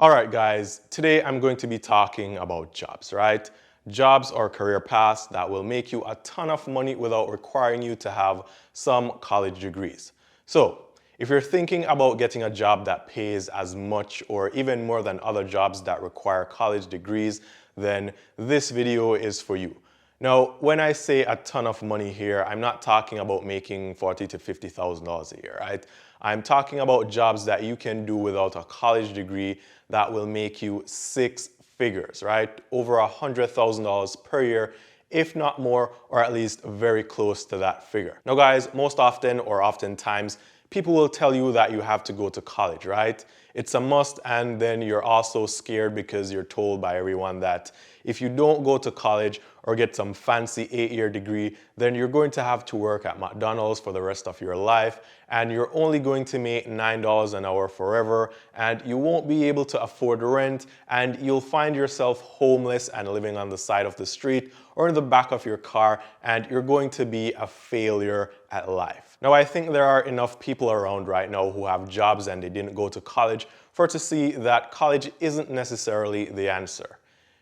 All right, guys, today I'm going to be talking about jobs, right? Jobs or career paths that will make you a ton of money without requiring you to have some college degrees. So, if you're thinking about getting a job that pays as much or even more than other jobs that require college degrees, then this video is for you. Now, when I say a ton of money here, I'm not talking about making $40,000 to $50,000 a year, right? I'm talking about jobs that you can do without a college degree that will make you six figures, right? Over $100,000 per year, if not more, or at least very close to that figure. Now, guys, most often or oftentimes, people will tell you that you have to go to college, right? It's a must, and then you're also scared because you're told by everyone that if you don't go to college or get some fancy 8-year degree, then you're going to have to work at McDonald's for the rest of your life, and you're only going to make $9 an hour forever, and you won't be able to afford rent, and you'll find yourself homeless and living on the side of the street or in the back of your car, and you're going to be a failure at life. Now, I think there are enough people around right now who have jobs and they didn't go to college for to see that college isn't necessarily the answer.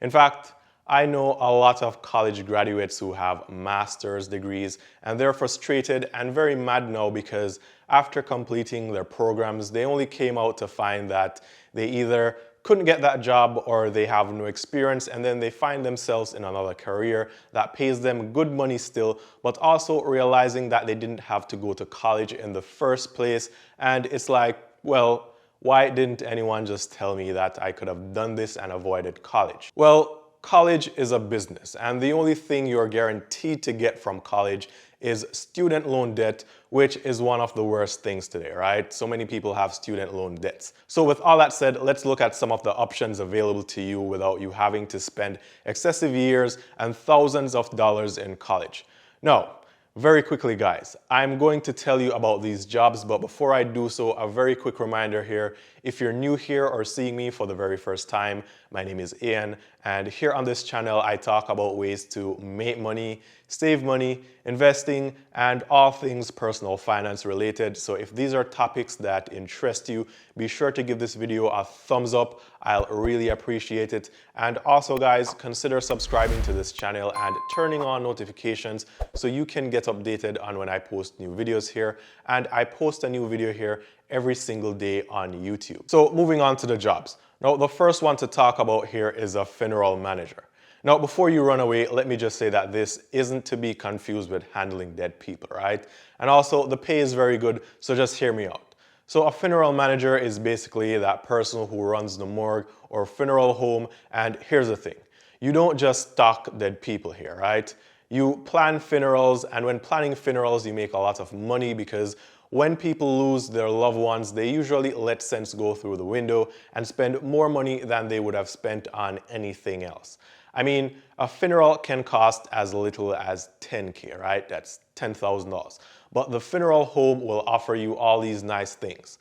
In fact, I know a lot of college graduates who have master's degrees, and they're frustrated and very mad now because after completing their programs, they only came out to find that they either couldn't get that job or they have no experience, and then they find themselves in another career that pays them good money still, but also realizing that they didn't have to go to college in the first place. And it's like, well, why didn't anyone just tell me that I could have done this and avoided college? Well, college is a business, and the only thing you're guaranteed to get from college is student loan debt, which is one of the worst things today, right? So many people have student loan debts. So with all that said, let's look at some of the options available to you without you having to spend excessive years and thousands of dollars in college. Now, very quickly, guys, I'm going to tell you about these jobs, but before I do so, a very quick reminder here. If you're new here or seeing me for the very first time, my name is Ian, and here on this channel, I talk about ways to make money, save money, investing, and all things personal finance related. So if these are topics that interest you, be sure to give this video a thumbs up. I'll really appreciate it. And also, guys, consider subscribing to this channel and turning on notifications so you can get updated on when I post new videos here. And I post a new video here every single day on YouTube. So moving on to the jobs. Now, the first one to talk about here is a funeral manager. Now, before you run away, let me just say that this isn't to be confused with handling dead people, right? And also, the pay is very good, so just hear me out. So a funeral manager is basically that person who runs the morgue or funeral home, and here's the thing. You don't just stock dead people here, right? You plan funerals, and when planning funerals, you make a lot of money because when people lose their loved ones, they usually let sense go through the window and spend more money than they would have spent on anything else. I mean, a funeral can cost as little as $10K, right? That's $10,000. But the funeral home will offer you all these nice things.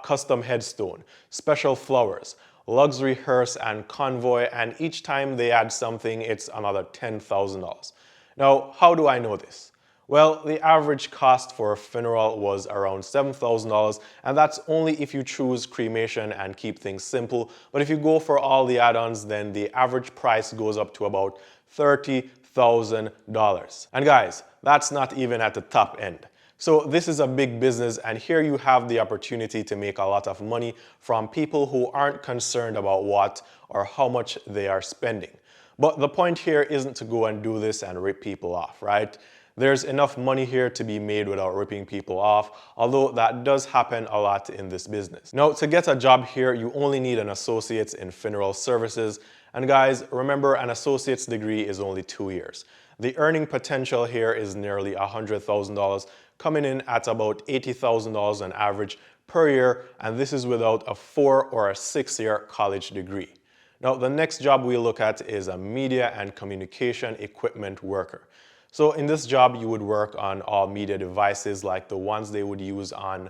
Custom headstone, special flowers, luxury hearse and convoy, and each time they add something, it's another $10,000. Now, how do I know this? Well, the average cost for a funeral was around $7,000, and that's only if you choose cremation and keep things simple. But if you go for all the add-ons, then the average price goes up to about $30,000. And guys, that's not even at the top end. So this is a big business, and here you have the opportunity to make a lot of money from people who aren't concerned about what or how much they are spending. But the point here isn't to go and do this and rip people off, right? There's enough money here to be made without ripping people off, although that does happen a lot in this business. Now, to get a job here, you only need an associate's in funeral services. And guys, remember, an associate's degree is only 2 years. The earning potential here is nearly $100,000, coming in at about $80,000 on average per year, and this is without a 4 or a 6-year college degree. Now, the next job we look at is a media and communication equipment worker. So in this job, you would work on all media devices like the ones they would use on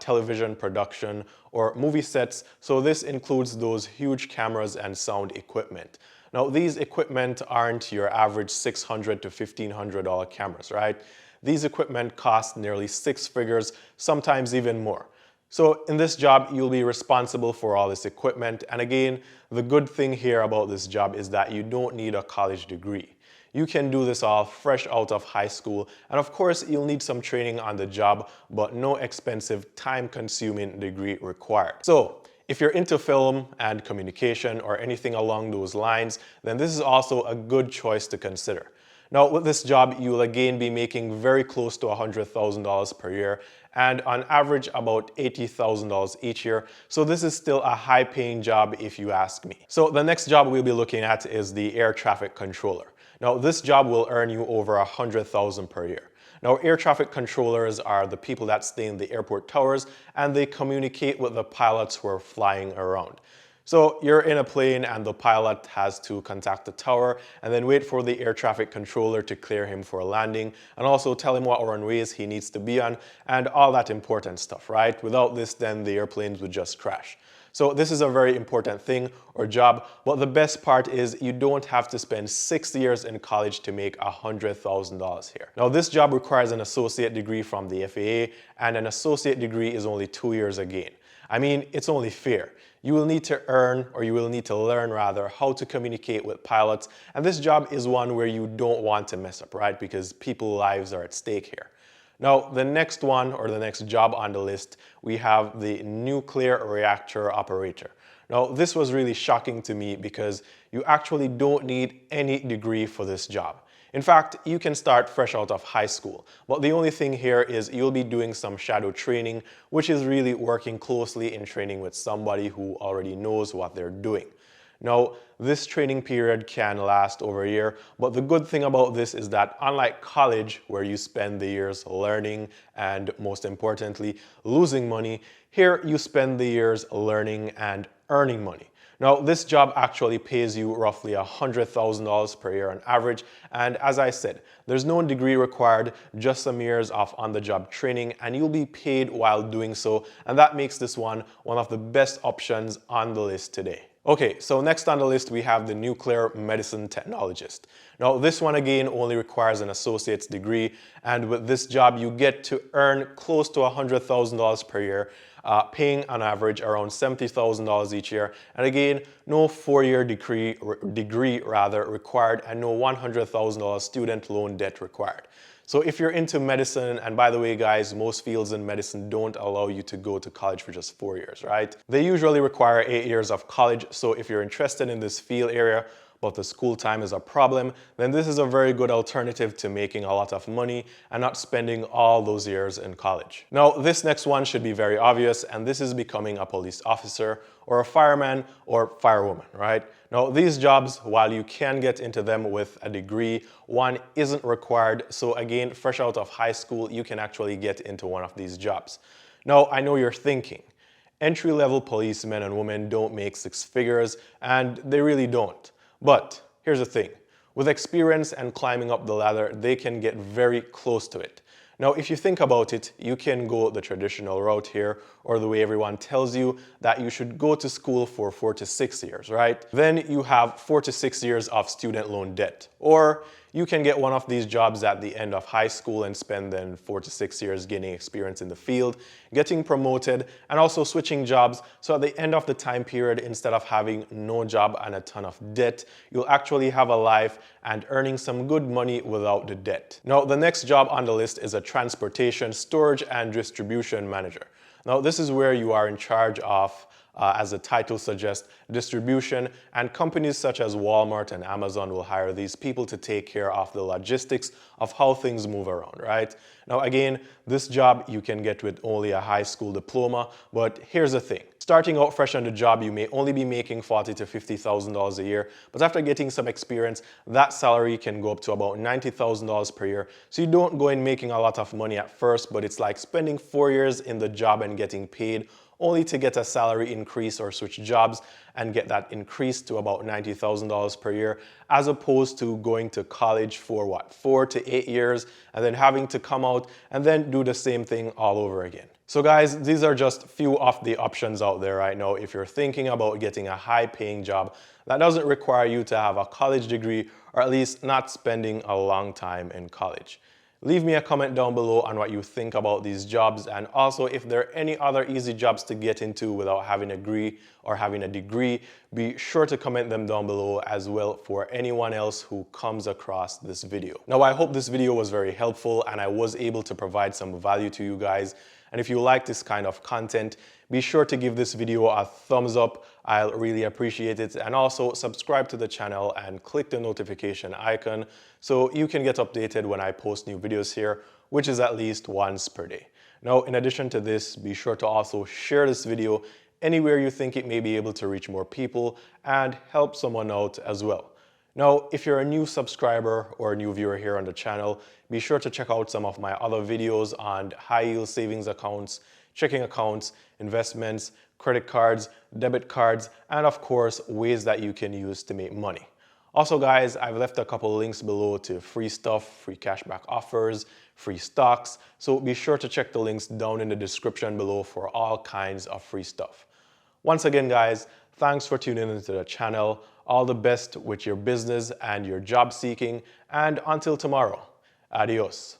television production or movie sets. So this includes those huge cameras and sound equipment. Now, these equipment aren't your average $600 to $1,500 cameras, right? These equipment cost nearly 6 figures, sometimes even more. So in this job, you'll be responsible for all this equipment. And again, the good thing here about this job is that you don't need a college degree. You can do this all fresh out of high school. And of course, you'll need some training on the job, but no expensive, time-consuming degree required. So if you're into film and communication or anything along those lines, then this is also a good choice to consider. Now, with this job, you will again be making very close to $100,000 per year, and on average about $80,000 each year. So this is still a high-paying job if you ask me. So the next job we'll be looking at is the air traffic controller. Now, this job will earn you over $100,000 per year. Now, air traffic controllers are the people that stay in the airport towers and they communicate with the pilots who are flying around. So you're in a plane and the pilot has to contact the tower and then wait for the air traffic controller to clear him for a landing and also tell him what runways he needs to be on and all that important stuff, right? Without this, then the airplanes would just crash. So this is a very important thing or job, but the best part is you don't have to spend 6 years in college to make $100,000 here. Now this job requires an associate degree from the FAA, and an associate degree is only 2 years again. I mean, it's only fair. You will need to learn rather, how to communicate with pilots, and this job is one where you don't want to mess up, right? Because people's lives are at stake here. Now, the next one, or the next job on the list, we have the nuclear reactor operator. Now, this was really shocking to me because you actually don't need any degree for this job. In fact, you can start fresh out of high school, but the only thing here is you'll be doing some shadow training, which is really working closely in training with somebody who already knows what they're doing. Now, this training period can last over a year, but the good thing about this is that unlike college, where you spend the years learning and most importantly, losing money, here you spend the years learning and earning money. Now, this job actually pays you roughly $100,000 per year on average, and as I said, there's no degree required, just some years of on-the-job training, and you'll be paid while doing so, and that makes this one of the best options on the list today. Okay, so next on the list we have the nuclear medicine technologist. Now this one again only requires an associate's degree, and with this job you get to earn close to $100,000 per year, paying on average around $70,000 each year, and again no 4-year degree required and no $100,000 student loan debt required. So if you're into medicine, and by the way guys, most fields in medicine don't allow you to go to college for just 4 years, right? They usually require 8 years of college, so if you're interested in this field area, but the school time is a problem, then this is a very good alternative to making a lot of money and not spending all those years in college. Now, this next one should be very obvious, and this is becoming a police officer or a fireman or firewoman, right? Now, these jobs, while you can get into them with a degree, one isn't required. So again, fresh out of high school, you can actually get into one of these jobs. Now, I know you're thinking, entry-level policemen and women don't make 6 figures, and they really don't. But here's the thing, with experience and climbing up the ladder, they can get very close to it. Now, if you think about it, you can go the traditional route here, or the way everyone tells you that you should go to school for 4 to 6 years, right? Then you have 4 to 6 years of student loan debt. Or you can get one of these jobs at the end of high school and spend then 4 to 6 years gaining experience in the field, getting promoted, and also switching jobs. So at the end of the time period, instead of having no job and a ton of debt, you'll actually have a life and earning some good money without the debt. Now, the next job on the list is a transportation, storage, and distribution manager. Now, this is where you are in charge of, as the title suggests, distribution, and companies such as Walmart and Amazon will hire these people to take care of the logistics of how things move around, right? Now again, this job you can get with only a high school diploma, but here's the thing. Starting out fresh on the job, you may only be making $40,000 to $50,000 a year, but after getting some experience, that salary can go up to about $90,000 per year. So you don't go in making a lot of money at first, but it's like spending 4 years in the job and getting paid only to get a salary increase or switch jobs and get that increase to about $90,000 per year, as opposed to going to college for what, 4 to 8 years and then having to come out and then do the same thing all over again. So guys, these are just few of the options out there right now if you're thinking about getting a high-paying job that doesn't require you to have a college degree, or at least not spending a long time in college. Leave me a comment down below on what you think about these jobs, and also if there are any other easy jobs to get into without having a degree, be sure to comment them down below as well for anyone else who comes across this video. Now, I hope this video was very helpful and I was able to provide some value to you guys. And if you like this kind of content, be sure to give this video a thumbs up. I'll really appreciate it. And also subscribe to the channel and click the notification icon so you can get updated when I post new videos here, which is at least once per day. Now, in addition to this, be sure to also share this video anywhere you think it may be able to reach more people and help someone out as well. Now, if you're a new subscriber or a new viewer here on the channel, be sure to check out some of my other videos on high-yield savings accounts, checking accounts, investments, credit cards, debit cards, and of course, ways that you can use to make money. Also, guys, I've left a couple links below to free stuff, free cashback offers, free stocks, so be sure to check the links down in the description below for all kinds of free stuff. Once again, guys, thanks for tuning into the channel. All the best with your business and your job seeking, and until tomorrow, adios.